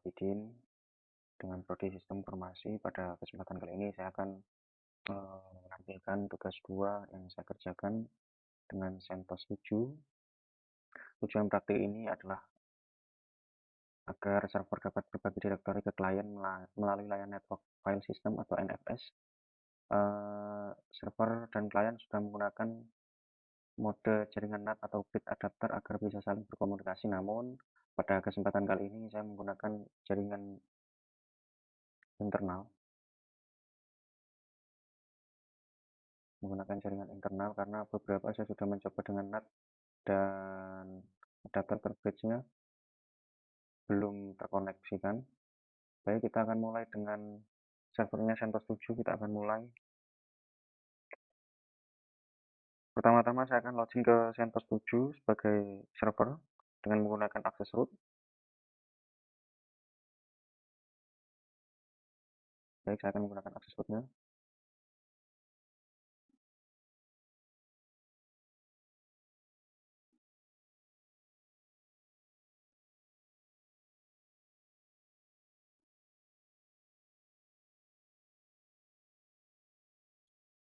Abidin dengan prodi Sistem Informasi. Pada kesempatan kali ini saya akan menampilkan tugas 2 yang saya kerjakan dengan CentOS 7. Tujuan praktik ini adalah agar server dapat berbagi direktori ke klien melalui layanan Network File System atau NFS. Server dan klien sudah menggunakan mode jaringan NAT atau bit adapter agar bisa saling berkomunikasi, namun pada kesempatan kali ini saya menggunakan jaringan internal karena beberapa saya sudah mencoba dengan NAT dan adapter bridge-nya belum terkoneksikan. Baik, kita akan mulai dengan servernya CentOS 7. Kita akan mulai. Pertama-tama saya akan login ke CentOS 7 sebagai server dengan menggunakan akses root. Baik, saya akan menggunakan akses root-nya.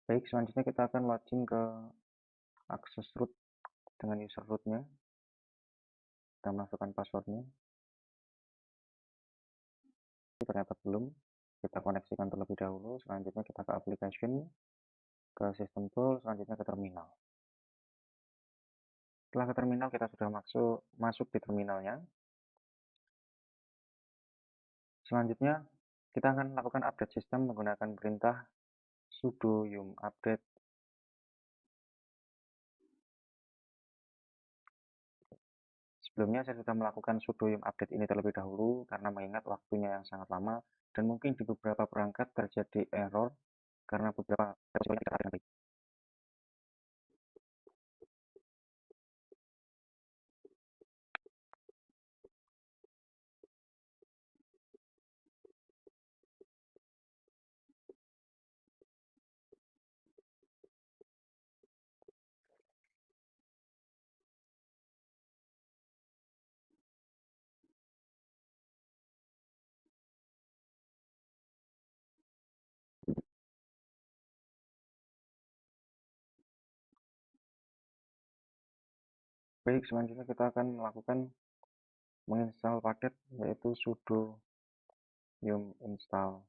Baik, selanjutnya kita akan login ke akses root dengan user root-nya. Kita masukkan passwordnya. Ternyata belum. Kita koneksikan terlebih dahulu. Selanjutnya kita ke application, ke system tool, selanjutnya ke terminal. Setelah ke terminal, kita sudah masuk di terminalnya. Selanjutnya, kita akan melakukan update sistem menggunakan perintah sudo yum update. Sebelumnya saya sudah melakukan sudo yum update ini terlebih dahulu karena mengingat waktunya yang sangat lama dan mungkin di beberapa perangkat terjadi error karena beberapa resiko yang tidak ada dengan baik. Baik, selanjutnya kita akan melakukan menginstal paket yaitu sudo yum install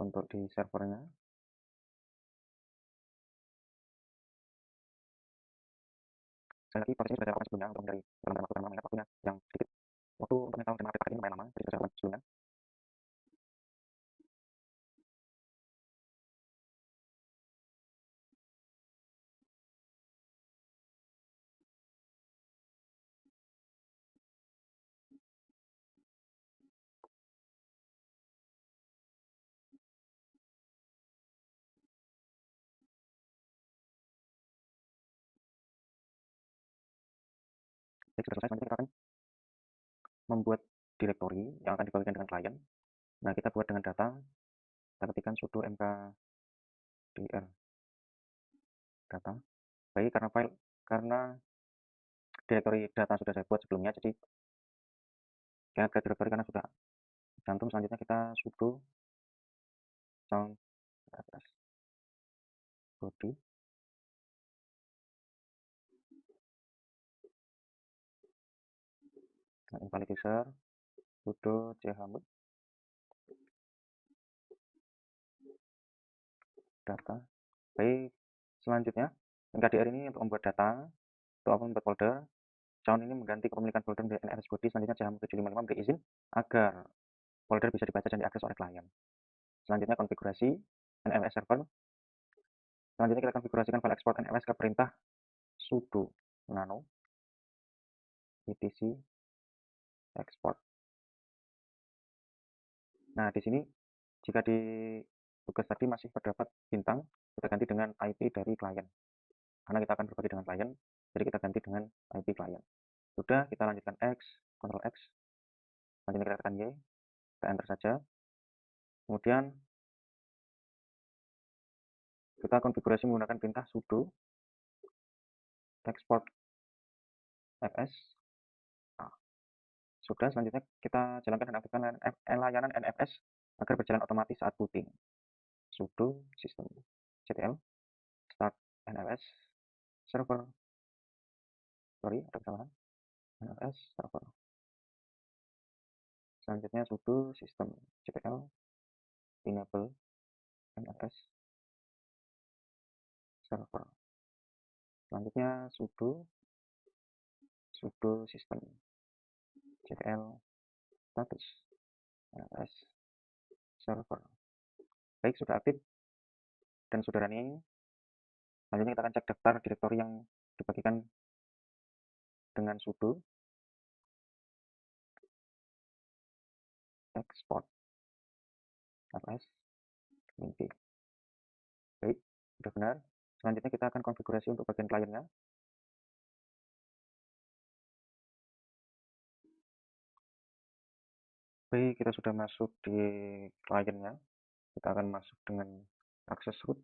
untuk di servernya. Sekali lagi prosesnya sudah saya lakukan sebelumnya untuk menghindari dalam waktu mengingat waktunya yang sedikit. Waktu untuk menginstal dan mengupdate paket ini lumayan lama, jadi sudah saya lakukan sebelumnya. Baik, sudah selesai. Selanjutnya kita akan membuat direktori yang akan dibagikan dengan klien. Nah, kita buat dengan data. Kita ketikkan sudo mkdir data. Baik, karena direktori data sudah saya buat sebelumnya, jadi ingat ke direktori karena sudah cantum. Selanjutnya kita sudo sound body. Nah, invalidizer sudo chmod data. Baik, selanjutnya mkdir ini untuk membuat data, untuk membuat folder. Sound ini mengganti kepemilikan folder dari NFS body. Selanjutnya chmod 755 beri izin agar folder bisa dibaca dan diakses oleh klien. Selanjutnya konfigurasi NFS server. Selanjutnya kita konfigurasikan file export NFS ke perintah sudo nano etc export. Nah, di sini jika di tugas tadi masih terdapat bintang, kita ganti dengan IP dari klien. Karena kita akan berbagi dengan klien, jadi kita ganti dengan IP klien. Sudah, kita lanjutkan X, Ctrl X. Selanjutnya kita tekan Y, kita enter saja. Kemudian kita konfigurasi menggunakan perintah sudo export fs. Nah, Sudah, selanjutnya kita jalankan dan aktifkan layanan NFS agar berjalan otomatis saat booting. Sudo systemctl start NFS server. Sorry, ada kesalahan. NFS server. Selanjutnya sudo systemctl enable NFS server. Selanjutnya sudo systemctl status NFS server. Baik, sudah aktif dan sudah running. Selanjutnya kita akan cek daftar direktori yang dibagikan dengan sudo export fs mimpi. Baik, sudah benar. Selanjutnya kita akan konfigurasi untuk bagian kliennya. Baik, kita sudah masuk di kliennya. Kita akan masuk dengan akses root.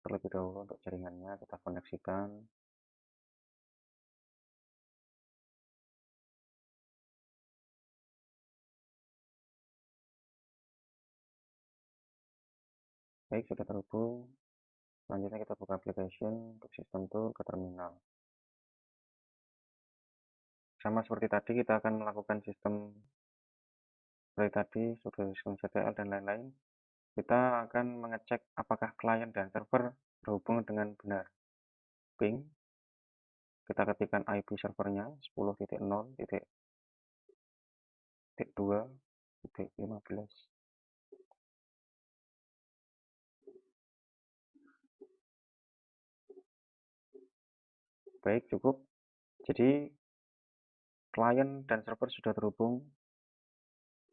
Terlebih dahulu untuk jaringannya kita koneksikan. Baik, sudah terhubung. Selanjutnya kita buka application untuk sistem tool ke terminal. Sama seperti tadi, kita akan melakukan sistem seperti tadi, sudah sistem CTL dan lain-lain. Kita akan mengecek apakah klien dan server terhubung dengan benar. Ping, kita ketikkan IP servernya 10.0.2.15. Baik, cukup. Jadi klien dan server sudah terhubung.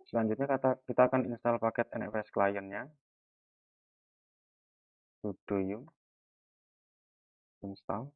Selanjutnya kita akan install paket NFS kliennya. Sudo install.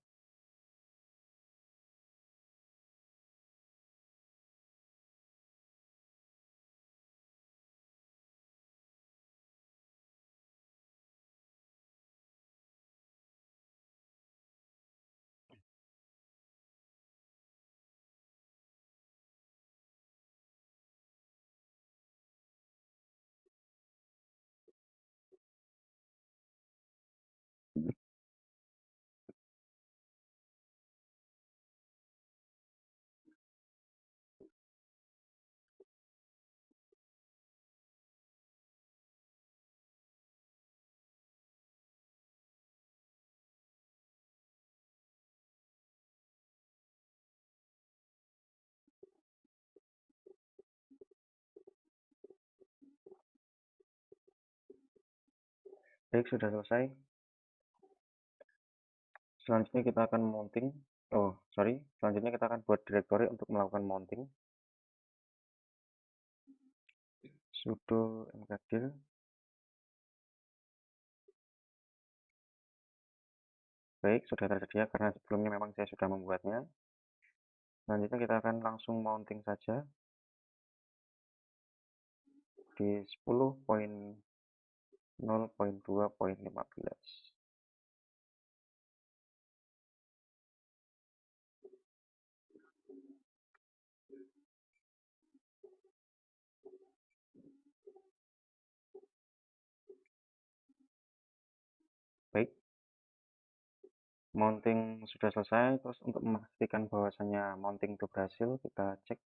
Baik, sudah selesai. Selanjutnya kita akan mounting. Selanjutnya kita akan buat directory untuk melakukan mounting. Sudo mkdir. Baik, sudah tersedia karena sebelumnya memang saya sudah membuatnya. Selanjutnya kita akan langsung mounting saja di 10.0.2.15. Baik, mounting sudah selesai. Terus untuk memastikan bahwasannya mounting itu berhasil, kita cek.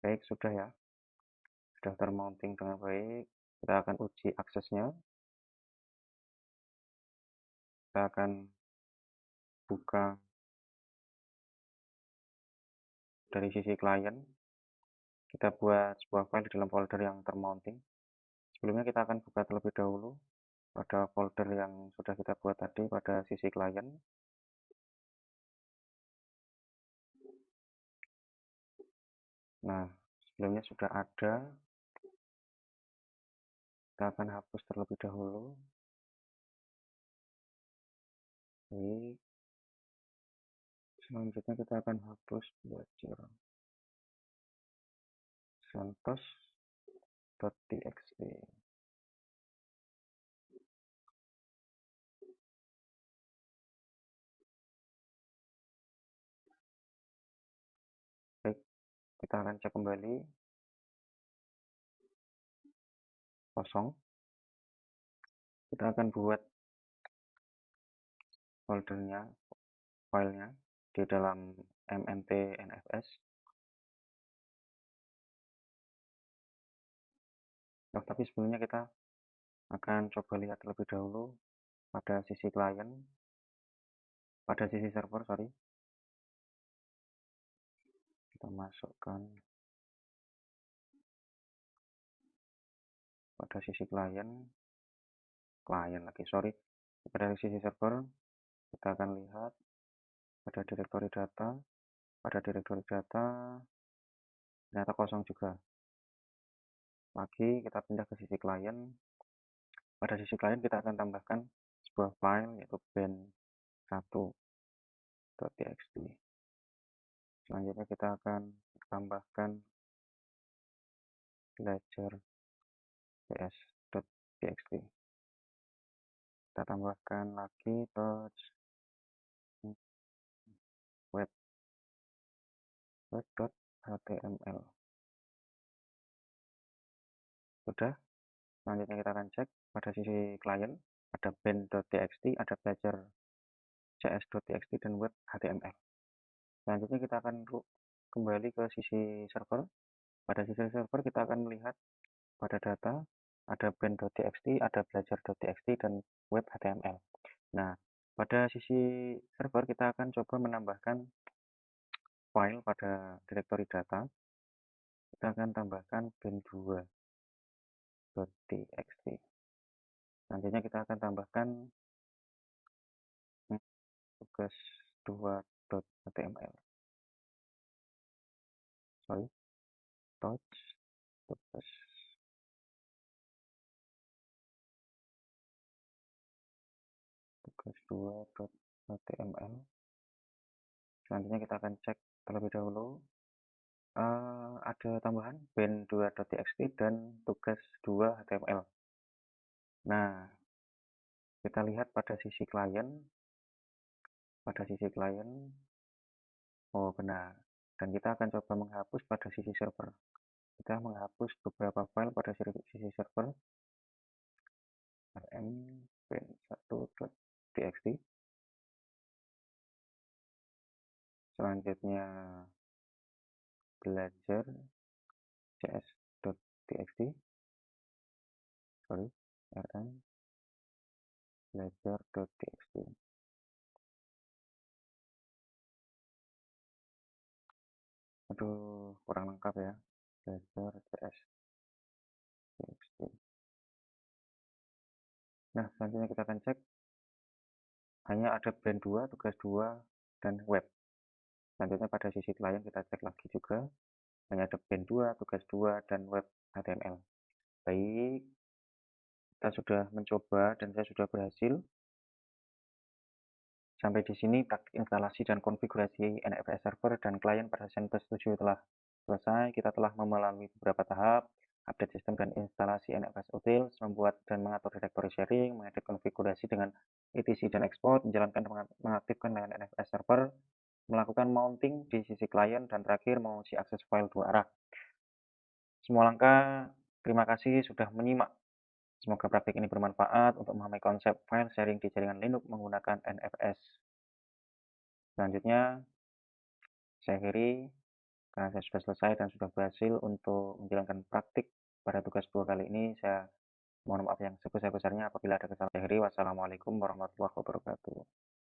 Baik, sudah ya. Sudah termounting dengan baik. Kita akan uji aksesnya. Kita akan buka dari sisi klien. Kita buat sebuah file di dalam folder yang termounting. Sebelumnya kita akan buka terlebih dahulu pada folder yang sudah kita buat tadi pada sisi klien. Nah, sebelumnya sudah ada, kita akan hapus terlebih dahulu. Oke. Selanjutnya kita akan hapus belajar santos.txt. Baik, kita akan cek kembali kosong. Kita akan buat foldernya, filenya di dalam mnt nfs. Oh, tapi sebelumnya kita akan coba lihat terlebih dahulu pada sisi klien, pada sisi server, sorry. Kita masukkan pada sisi klien lagi, sorry. Pada sisi server, kita akan lihat pada direktori data, ternyata kosong juga. Lagi kita pindah ke sisi klien. Pada sisi klien kita akan tambahkan sebuah file yaitu band1.txt. Selanjutnya kita akan tambahkan ledger.cs.txt. Kita tambahkan lagi web.html. Sudah. Selanjutnya kita akan cek pada sisi klien ada band.txt, ada ledger.cs.txt dan web.html. Selanjutnya kita akan kembali ke sisi server. Pada sisi server kita akan melihat pada data ada band.txt, ada belajar.txt dan web.html. Nah, pada sisi server kita akan coba menambahkan file pada direktori data. Kita akan tambahkan band2.txt. Selanjutnya kita akan tambahkan tugas2.html. Sorry, touch tugas. Tugas2.html. Selanjutnya kita akan cek terlebih dahulu. Ada tambahan band2.txt dan tugas2.html. Nah, kita lihat pada sisi klien. Oh benar. Dan kita akan coba menghapus pada sisi server. Kita menghapus beberapa file pada sisi server. rm band1.txt. Selanjutnya belajar cs.txt. Sorry, rm belajar.txt. Aduh, kurang lengkap ya. Belajar cs.txt. Nah, selanjutnya kita akan cek. Hanya ada band 2, tugas 2, dan web. Selanjutnya pada sisi klien kita cek lagi juga. Hanya ada band 2, tugas 2, dan web HTML. Baik, kita sudah mencoba dan saya sudah berhasil. Sampai di sini praktik instalasi dan konfigurasi NFS server dan klien pada CentOS 7 telah selesai. Kita telah melalui beberapa tahap, update sistem dan instalasi NFS Utils, membuat dan mengatur direktori sharing, mengedit konfigurasi dengan etc dan export, menjalankan dan mengaktifkan layanan NFS server, melakukan mounting di sisi klien, dan terakhir mengunci akses file dua arah. Semua langkah, terima kasih sudah menyimak. Semoga praktik ini bermanfaat untuk memahami konsep file sharing di jaringan Linux menggunakan NFS. Selanjutnya, saya akhiri karena saya sudah selesai dan sudah berhasil untuk menjalankan praktik pada tugas 2 kali ini. Saya mohon maaf yang sebesar-besarnya apabila ada kesalahan. Saya akhiri, wassalamualaikum warahmatullahi wabarakatuh.